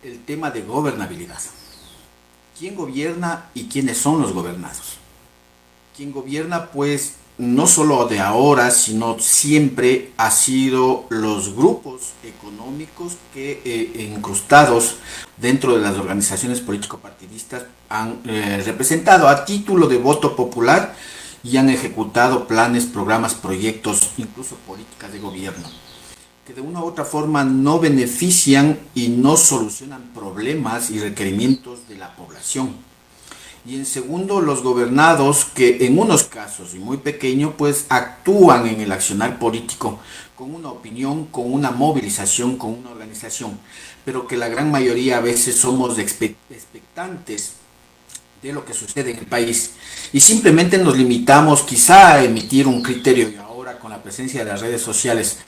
el tema de gobernabilidad. ¿Quién gobierna y quiénes son los gobernados? Quien gobierna, pues, no solo de ahora, sino siempre ha sido los grupos económicos que, incrustados dentro de las organizaciones político-partidistas, han representado a título de voto popular y han ejecutado planes, programas, proyectos, incluso políticas de gobierno, que de una u otra forma no benefician y no solucionan problemas y requerimientos de la población. Y en segundo, los gobernados que en unos casos y muy pequeños pues actúan en el accionar político con una opinión, con una movilización, con una organización, pero que la gran mayoría a veces somos expectantes de lo que sucede en el país y simplemente nos limitamos quizá a emitir un criterio y ahora con la presencia de las redes sociales,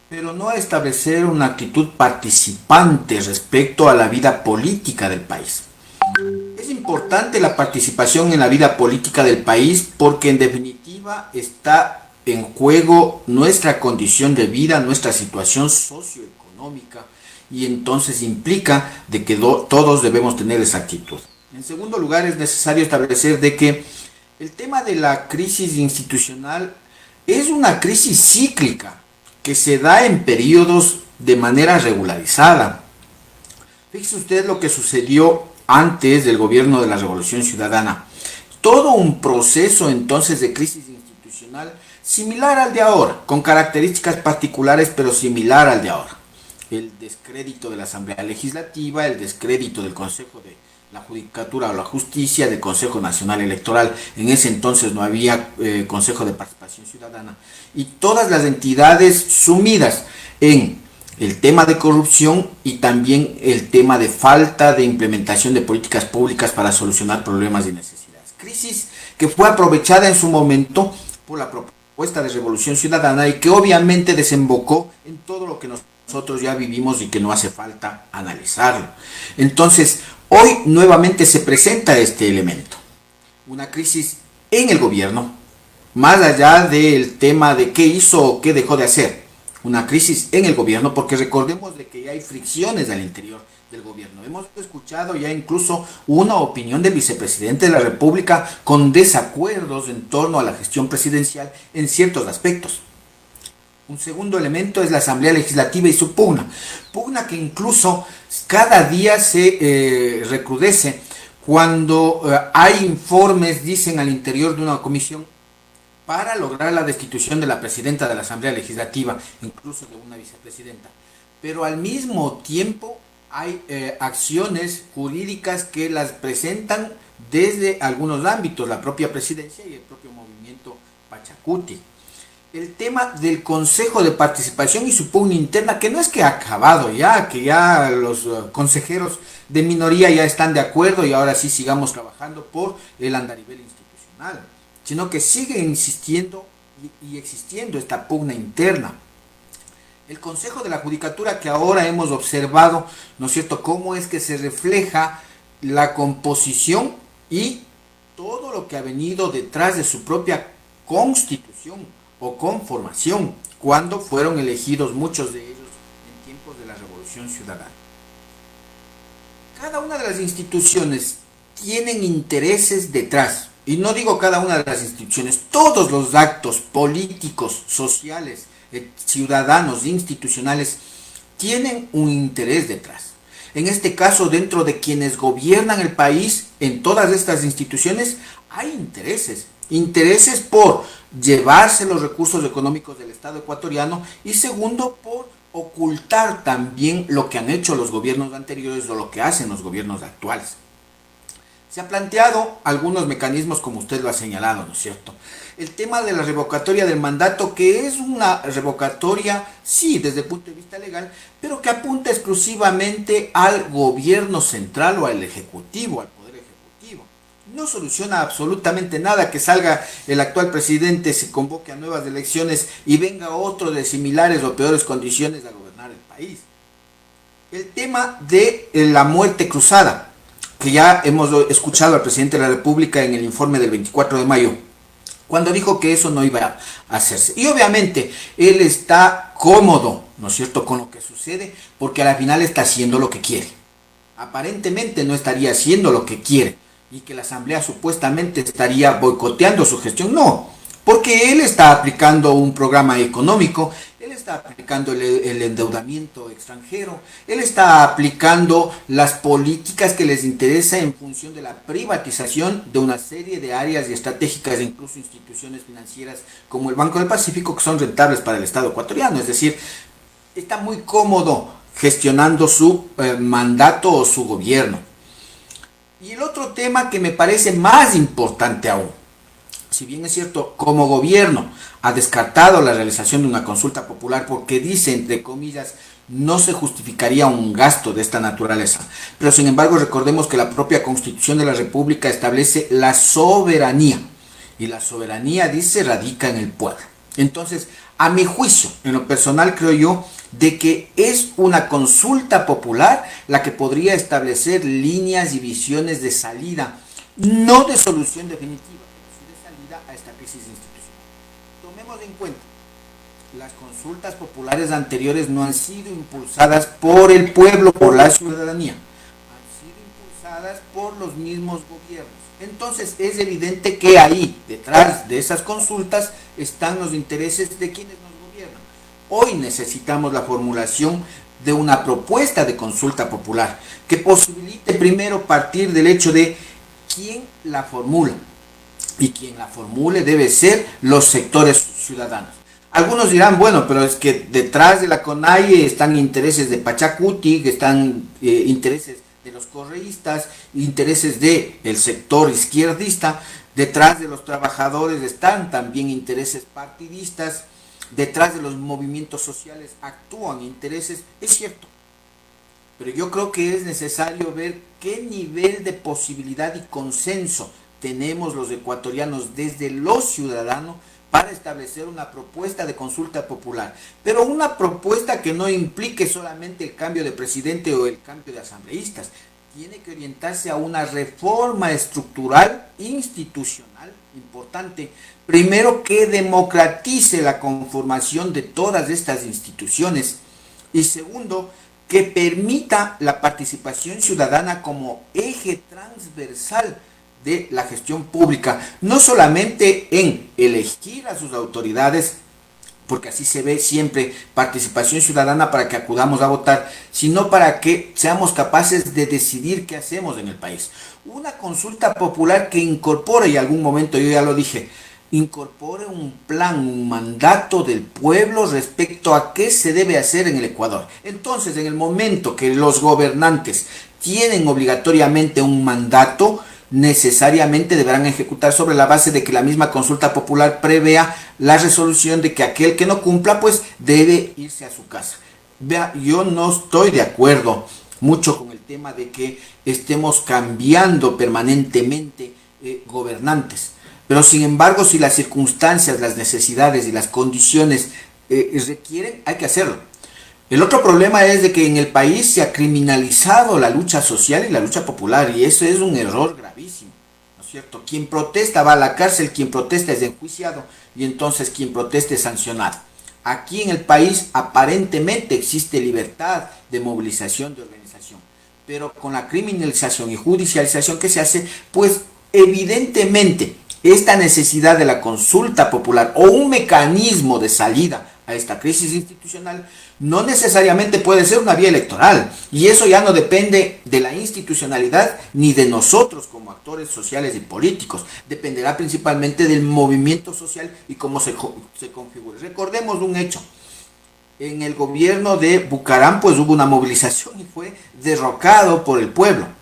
pero no a establecer una actitud participante respecto a la vida política del país. Es importante la participación en la vida política del país porque en definitiva está en juego nuestra condición de vida, nuestra situación socioeconómica y entonces implica de que todos debemos tener esa actitud. En segundo lugar, es necesario establecer de que el tema de la crisis institucional es una crisis cíclica que se da en periodos de manera regularizada. Fíjese usted lo que sucedió antes del gobierno de la Revolución Ciudadana. Todo un proceso entonces de crisis institucional similar al de ahora, con características particulares pero similar al de ahora. El descrédito de la Asamblea Legislativa, el descrédito del Consejo de la Judicatura o la Justicia, del Consejo Nacional Electoral. En ese entonces no había Consejo de Participación Ciudadana. Y todas las entidades sumidas en el tema de corrupción y también el tema de falta de implementación de políticas públicas para solucionar problemas y necesidades. Crisis que fue aprovechada en su momento por la propuesta de Revolución Ciudadana y que obviamente desembocó en todo lo que nosotros ya vivimos y que no hace falta analizarlo. Entonces, hoy nuevamente se presenta este elemento, una crisis en el gobierno, más allá del tema de qué hizo o qué dejó de hacer. Una crisis en el gobierno, porque recordemos de que ya hay fricciones al interior del gobierno. Hemos escuchado ya incluso una opinión del vicepresidente de la República con desacuerdos en torno a la gestión presidencial en ciertos aspectos. Un segundo elemento es la Asamblea Legislativa y su pugna que incluso cada día se recrudece cuando hay informes, dicen al interior de una comisión, para lograr la destitución de la presidenta de la Asamblea Legislativa, incluso de una vicepresidenta. Pero al mismo tiempo hay acciones jurídicas que las presentan desde algunos ámbitos, la propia presidencia y el propio movimiento Pachacuti. El tema del Consejo de Participación y su pugna interna, que no es que ha acabado ya, que ya los consejeros de minoría ya están de acuerdo y ahora sí sigamos trabajando por el andarivel institucional, sino que sigue insistiendo y existiendo esta pugna interna. El Consejo de la Judicatura que ahora hemos observado, ¿no es cierto?, cómo es que se refleja la composición y todo lo que ha venido detrás de su propia constitución o conformación, cuando fueron elegidos muchos de ellos en tiempos de la Revolución Ciudadana. Cada una de las instituciones tienen intereses detrás. Y no digo cada una de las instituciones, todos los actos políticos, sociales, ciudadanos, institucionales, tienen un interés detrás. En este caso, dentro de quienes gobiernan el país, en todas estas instituciones, hay intereses. Intereses por llevarse los recursos económicos del Estado ecuatoriano y segundo, por ocultar también lo que han hecho los gobiernos anteriores o lo que hacen los gobiernos actuales. Se ha planteado algunos mecanismos como usted lo ha señalado, ¿no es cierto? El tema de la revocatoria del mandato, que es una revocatoria, sí, desde el punto de vista legal, pero que apunta exclusivamente al gobierno central o al ejecutivo, al poder ejecutivo. No soluciona absolutamente nada que salga el actual presidente, se convoque a nuevas elecciones y venga otro de similares o peores condiciones a gobernar el país. El tema de la muerte cruzada, que ya hemos escuchado al presidente de la República en el informe del 24 de mayo, cuando dijo que eso no iba a hacerse. Y obviamente él está cómodo, ¿no es cierto?, con lo que sucede, porque a la final está haciendo lo que quiere. aparentemente no estaría haciendo lo que quiere y que la Asamblea supuestamente estaría boicoteando su gestión. No, porque él está aplicando un programa económico, él está aplicando el endeudamiento extranjero, él está aplicando las políticas que les interesa en función de la privatización de una serie de áreas y estratégicas e incluso instituciones financieras como el Banco del Pacífico, que son rentables para el Estado ecuatoriano. Es decir, está muy cómodo gestionando su mandato o su gobierno. Y el otro tema que me parece más importante aún, si bien es cierto, como gobierno ha descartado la realización de una consulta popular porque dice, entre comillas, no se justificaría un gasto de esta naturaleza. Pero sin embargo, recordemos que la propia Constitución de la República establece la soberanía. Y la soberanía, dice, radica en el pueblo. Entonces, a mi juicio, en lo personal creo yo, de que es una consulta popular la que podría establecer líneas y visiones de salida, no de solución definitiva, a esta crisis institucional. Tomemos en cuenta, las consultas populares anteriores no han sido impulsadas por el pueblo, por la ciudadanía, han sido impulsadas por los mismos gobiernos. Entonces es evidente que ahí, detrás de esas consultas, están los intereses de quienes nos gobiernan. Hoy necesitamos la formulación de una propuesta de consulta popular que posibilite primero partir del hecho de quién la formula. Y quien la formule debe ser los sectores ciudadanos. Algunos dirán, bueno, pero es que detrás de la CONAIE están intereses de Pachacuti, que están intereses de los correístas, intereses del sector izquierdista, detrás de los trabajadores están también intereses partidistas, detrás de los movimientos sociales actúan intereses, es cierto. Pero yo creo que es necesario ver qué nivel de posibilidad y consenso tenemos los ecuatorianos desde los ciudadanos para establecer una propuesta de consulta popular, pero una propuesta que no implique solamente el cambio de presidente o el cambio de asambleístas, tiene que orientarse a una reforma estructural, institucional, importante, primero que democratice la conformación de todas estas instituciones y segundo, que permita la participación ciudadana como eje transversal de la gestión pública, no solamente en elegir a sus autoridades, porque así se ve siempre participación ciudadana para que acudamos a votar, sino para que seamos capaces de decidir qué hacemos en el país. Una consulta popular que incorpore, y algún momento yo ya lo dije, incorpore un plan, un mandato del pueblo respecto a qué se debe hacer en el Ecuador. Entonces, en el momento que los gobernantes tienen obligatoriamente un mandato, necesariamente deberán ejecutar sobre la base de que la misma consulta popular prevea la resolución de que aquel que no cumpla pues debe irse a su casa. Vea, yo no estoy de acuerdo mucho con el tema de que estemos cambiando permanentemente gobernantes, pero sin embargo si las circunstancias, las necesidades y las condiciones requieren, hay que hacerlo. El otro problema es de que en el país se ha criminalizado la lucha social y la lucha popular, y eso es un error gravísimo, ¿no es cierto? Quien protesta va a la cárcel, quien protesta es enjuiciado, y entonces quien protesta es sancionado. Aquí en el país aparentemente existe libertad de movilización, de organización, pero con la criminalización y judicialización que se hace, pues evidentemente esta necesidad de la consulta popular o un mecanismo de salida a esta crisis institucional no necesariamente puede ser una vía electoral, y eso ya no depende de la institucionalidad ni de nosotros como actores sociales y políticos, dependerá principalmente del movimiento social y cómo se configure. Recordemos un hecho: en el gobierno de Bucaram pues hubo una movilización y fue derrocado por el pueblo.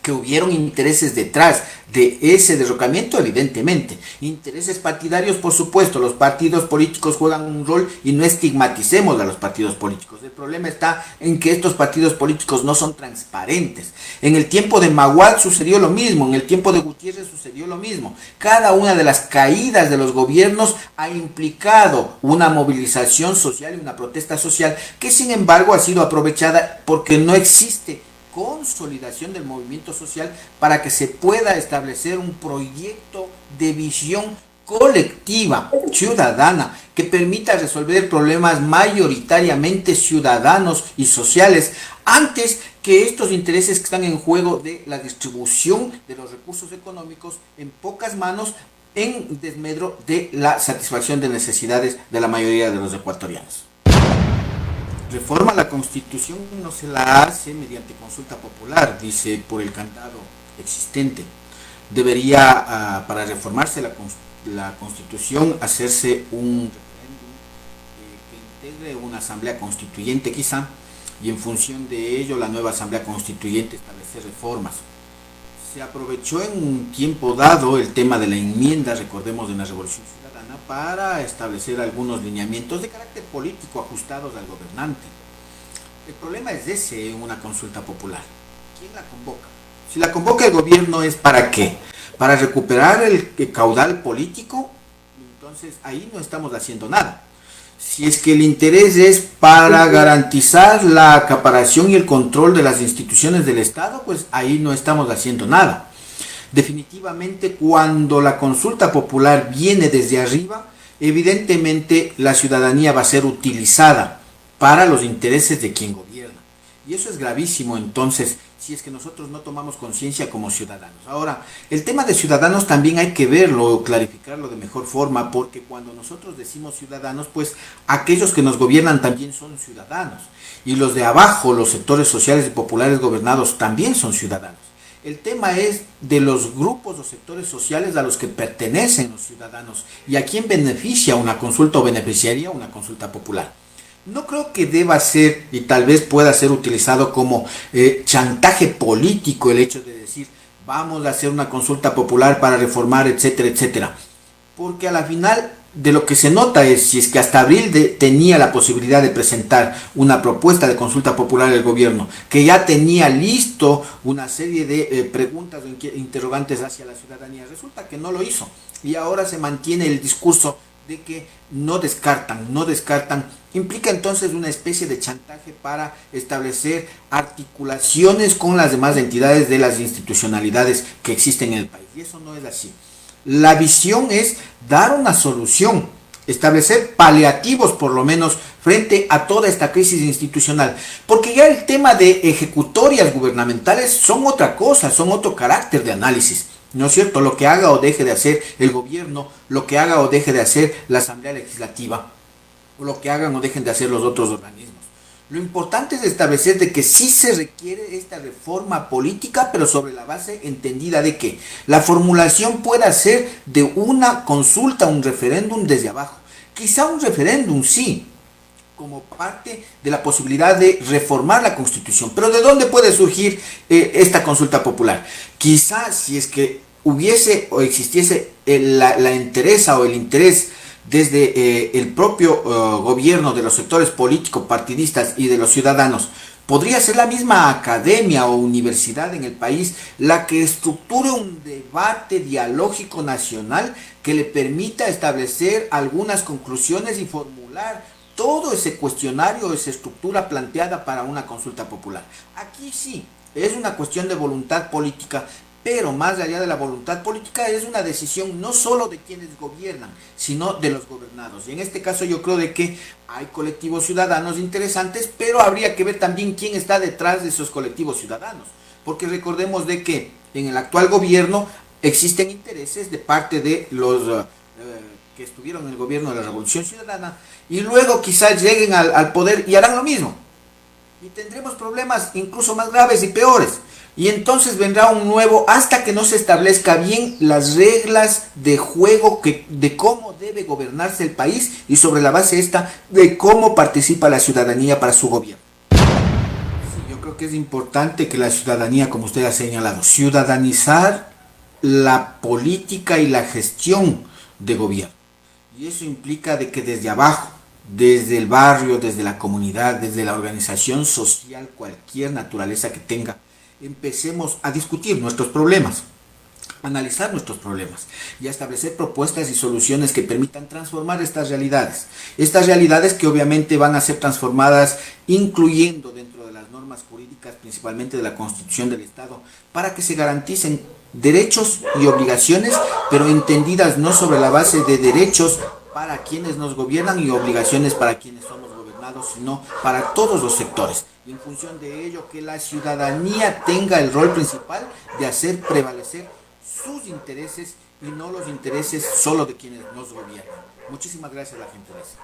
Que hubieron intereses detrás de ese derrocamiento, evidentemente. Intereses partidarios, por supuesto, los partidos políticos juegan un rol y no estigmaticemos a los partidos políticos. El problema está en que estos partidos políticos no son transparentes. En el tiempo de Maguad sucedió lo mismo, en el tiempo de Gutiérrez sucedió lo mismo. Cada una de las caídas de los gobiernos ha implicado una movilización social y una protesta social que sin embargo ha sido aprovechada porque no existe consolidación del movimiento social para que se pueda establecer un proyecto de visión colectiva, ciudadana, que permita resolver problemas mayoritariamente ciudadanos y sociales antes que estos intereses que están en juego de la distribución de los recursos económicos en pocas manos en desmedro de la satisfacción de necesidades de la mayoría de los ecuatorianos. Reforma a la Constitución no se la hace mediante consulta popular, dice por el candado existente. Debería, para reformarse la Constitución, hacerse un referéndum que integre una asamblea constituyente quizá, y en función de ello la nueva asamblea constituyente establecer reformas. Se aprovechó en un tiempo dado el tema de la enmienda, recordemos, de la Revolución Ciudadana, para establecer algunos lineamientos de carácter político ajustados al gobernante. El problema es ese en una consulta popular. ¿Quién la convoca? Si la convoca el gobierno, ¿es para qué? Para recuperar el caudal político, entonces ahí no estamos haciendo nada. Si es que el interés es para garantizar la acaparación y el control de las instituciones del Estado, pues ahí no estamos haciendo nada. Definitivamente, cuando la consulta popular viene desde arriba, evidentemente la ciudadanía va a ser utilizada para los intereses de quien gobierna. Y eso es gravísimo, entonces, si es que nosotros no tomamos conciencia como ciudadanos. Ahora, el tema de ciudadanos también hay que verlo, clarificarlo de mejor forma, porque cuando nosotros decimos ciudadanos, pues aquellos que nos gobiernan también son ciudadanos. Y los de abajo, los sectores sociales y populares gobernados, también son ciudadanos. El tema es de los grupos o sectores sociales a los que pertenecen los ciudadanos y a quién beneficia una consulta o beneficiaría una consulta popular. No creo que deba ser y tal vez pueda ser utilizado como chantaje político el hecho de decir vamos a hacer una consulta popular para reformar, etcétera, etcétera. Porque a la final de lo que se nota es si es que hasta abril tenía la posibilidad de presentar una propuesta de consulta popular del gobierno, que ya tenía listo una serie de preguntas o interrogantes hacia la ciudadanía, resulta que no lo hizo y ahora se mantiene el discurso de que no descartan, implica entonces una especie de chantaje para establecer articulaciones con las demás entidades de las institucionalidades que existen en el país. Y eso no es así. La visión es dar una solución, establecer paliativos por lo menos frente a toda esta crisis institucional. Porque ya el tema de ejecutorias gubernamentales son otra cosa, son otro carácter de análisis. ¿No es cierto? Lo que haga o deje de hacer el gobierno, lo que haga o deje de hacer la Asamblea Legislativa, o lo que hagan o dejen de hacer los otros organismos. Lo importante es establecer de que sí se requiere esta reforma política, pero sobre la base entendida de que la formulación pueda ser de una consulta, un referéndum desde abajo. Quizá un referéndum, sí, como parte de la posibilidad de reformar la Constitución. Pero ¿de dónde puede surgir esta consulta popular? Quizá si es que hubiese o existiese la entereza o el interés desde el propio gobierno, de los sectores políticos, partidistas y de los ciudadanos, podría ser la misma academia o universidad en el país la que estructure un debate dialógico nacional que le permita establecer algunas conclusiones y formular todo ese cuestionario, esa estructura planteada para una consulta popular. Aquí sí, es una cuestión de voluntad política, pero más allá de la voluntad política es una decisión no solo de quienes gobiernan, sino de los gobernados. Y en este caso yo creo de que hay colectivos ciudadanos interesantes, pero habría que ver también quién está detrás de esos colectivos ciudadanos. Porque recordemos de que en el actual gobierno existen intereses de parte de los que estuvieron en el gobierno de la Revolución Ciudadana y luego quizás lleguen al poder y harán lo mismo. Y tendremos problemas incluso más graves y peores. Y entonces vendrá un nuevo hasta que no se establezca bien las reglas de juego de cómo debe gobernarse el país y sobre la base esta de cómo participa la ciudadanía para su gobierno. Sí, yo creo que es importante que la ciudadanía, como usted ha señalado, ciudadanizar la política y la gestión de gobierno. Y eso implica de que desde abajo, desde el barrio, desde la comunidad, desde la organización social, cualquier naturaleza que tenga, empecemos a discutir nuestros problemas, analizar nuestros problemas y a establecer propuestas y soluciones que permitan transformar estas realidades que obviamente van a ser transformadas incluyendo dentro de las normas jurídicas, principalmente de la Constitución del Estado, para que se garanticen derechos y obligaciones, pero entendidas no sobre la base de derechos para quienes nos gobiernan y obligaciones para quienes somos gobernados lado, sino para todos los sectores. Y en función de ello, que la ciudadanía tenga el rol principal de hacer prevalecer sus intereses y no los intereses solo de quienes nos gobiernan. Muchísimas gracias a la gentileza.